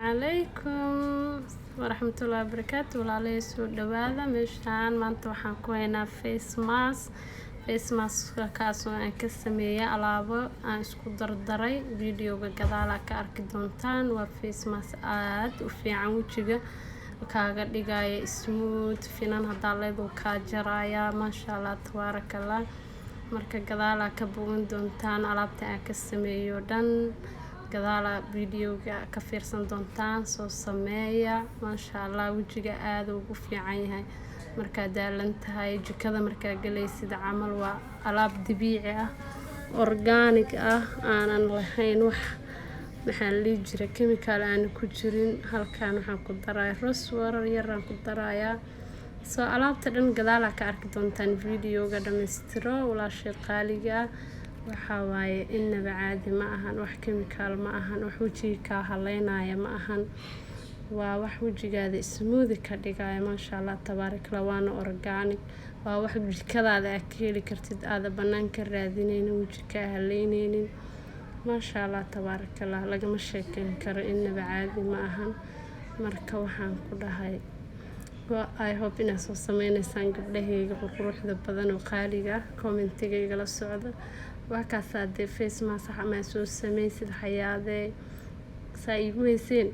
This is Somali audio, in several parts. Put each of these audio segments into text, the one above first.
عليكم ورحمة الله وبركاته والله سو دوادا مشان maanta waxaan ku haynaa face mask kaas oo aan ka sameeyay alaabo aan isku dardaray videoga gadaala ka arki doontaan waa face mask aad u fiican wajiga kaaga dhigaya smooth finan hadaa leedo ka jaraya masha Allah tabarakallah marka gadaala ka bogan doontaan alaabta aan ka sameeyo dhan gadaala videoga ka fiirsan doontaan soo sameeya masha Allah wajiga aad ugu fiican yahay marka daalan tahay jikada marka galaysid camal waa alaab dabiici ah organic ah aanan lahayn wax maxaa la jira chemical aan ku jirin halkaan waxaan ku daray rose water yar aan ku darayaa soo alaabta dhan gadaala ka arki doontaan videoga dhameystiro walaashay qaaliga waxa waaye inaba caadi ma ahan wax chemical ma ahan wax wajiga ka haleynaya ma ahan waa wax wajigaada smooth ka dhigaya masha Allah tabarakallah waana organic waa wax jikadaada aad ka heli kartid aad banaanka raadinaynin wajiga haleynaynin masha Allah tabarakallah lagama sheekeyn karo inaba caadi ma ahan marka waxaan ku dhahay I hope inaad soo sameynaysan gabdhahayga quruxda badan oo qaaliga commentiga igala socda waa ka saade face mask ama soo sameeysid xayaade say igu heyseen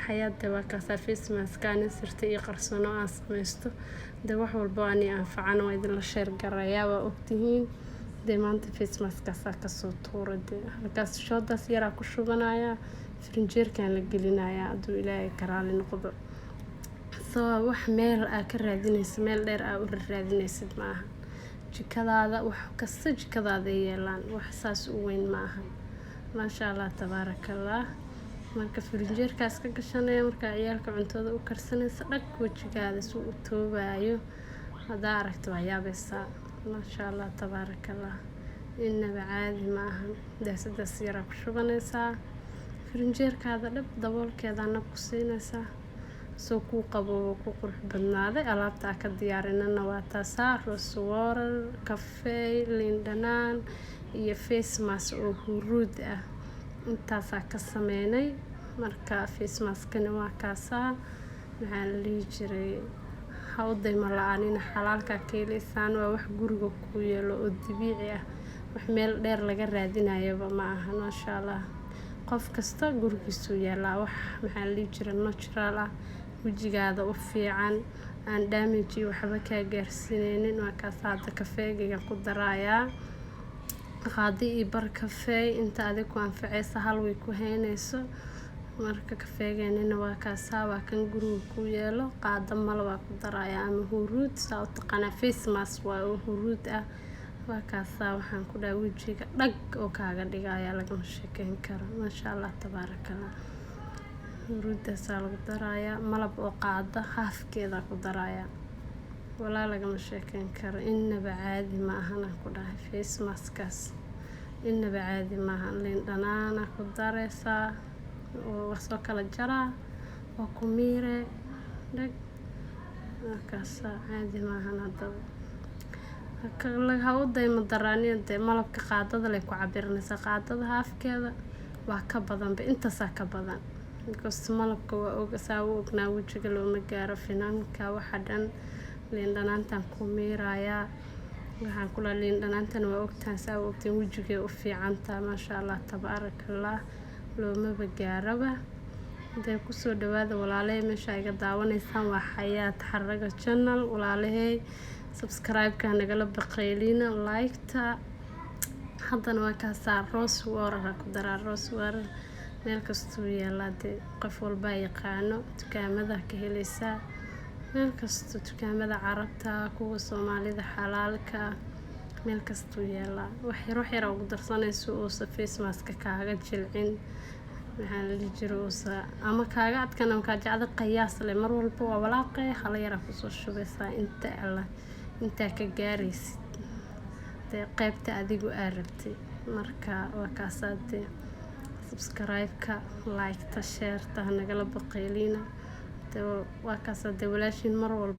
xayaade waa ka saa face mask aan sirta iyo qarsano aan sameysto de wax walba aan anfacano waa idin la share garaya waa ogtihiin de maanta face mask ka soo tuurade halkaas shoodaas yara ku shubanaya frinjeerkan la gelinaya aduu ilaahay karaali noqdo soo wax meel aad ka raadinaysid meel dheer aad u raadinaysid maaha jikadaada wax kasta jikadaada yeelaan wax saas u weyn maaha masha Allah tabarakallah marka frinjeerkaas ka gashanaya marka ciyaalka cuntada u karsanaysa dhag wajigaada soo u toobayo hadaa aragto waxyaabaysa masha Allah tabarakallah inaba caadi maaha daasadaas yara ku shubanaysa frinjeerkaada dhab daboolkeeda nab ku siinaysa soo ku qabo ku qurux badnaaday alaabta ka diyaarinana waa taasa rose water cafe liin dhanaan iyo face mask oo huruud ah intaas ka sameynay marka face mask-na waa kaasa maxaa la jiray hawday ma la'aanin xalaalka keelisaan waa wax guriga ku yeelo oo dabiici ah wax meel dheer laga raadinayo ma aha masha Allah qof kasta gurigiisu yaala wax maxaa la jiray natural ah wajigaada u fiican aan damage waxba ka gaarsiinaynin waa ka saada kafeega ku daraya qaadi iyo bar kafee inta aad ku anfacaysa hal way ku heynayso marka kafeegeena waa ka saawa kan guriga ku yeelo qaada mal waa ku daraya ama huruud saa taqana face mask waa huruud ah waa ka saa waxaan ku dhaw wajiga dhag oo kaaga dhigaya laga sheekeyn karo masha Allah tabarakallah huruudda saa lagu daraya malab oo qaada haafkeeda ku daraya walaa lagama sheekeyn karo inaba caadi ma ahan ku dhahay face mask-kaas inaba caadi ma ahan liin dhanaan ku daraysa oo soo kala jara oo ku miire dhag kaas caadi ma ahan hadda hawday ma daraaniyada malabka qaadada leh ku cabirnaysa qaadada haafkeeda waa ka badan intaas ka badan because malabka waa ognaa wajiga looma gaaro finanka waxa dhan liin dhanaantan ku miiraya waxaan kula liin dhanaantan waa ogtaan saa ogtiin wajiga u fiicanta masha Allah tabarakallah looma gaaraba inta ku soo dhawaada walaalay meesha iga daawanaysaan waa xayaat xaraga channel walaalay subscribe-ka nagala baqaylina like-ta haddana waa ka saar rose water ku daraa rose water meel kastoo yeelaade qof walba yaqaano dukaamada ka helaysa meel kastoo dukaamada carabta kuwa Soomaalida xalaalka meel kastoo yeela wax yar ugu darsanayso oo face mask kaaga jilcin maxaa la jiro ama kaaga adkaan ama ka jacda qiyaas leh mar walba waa walaaqay hal yar ku soo shubaysa inta ka gaaraysid qaybta adigu aad rabtay marka waa ka saade subscribe-ka like-ta share-ta nagala baqaylina waa ka saade walaashin mar walba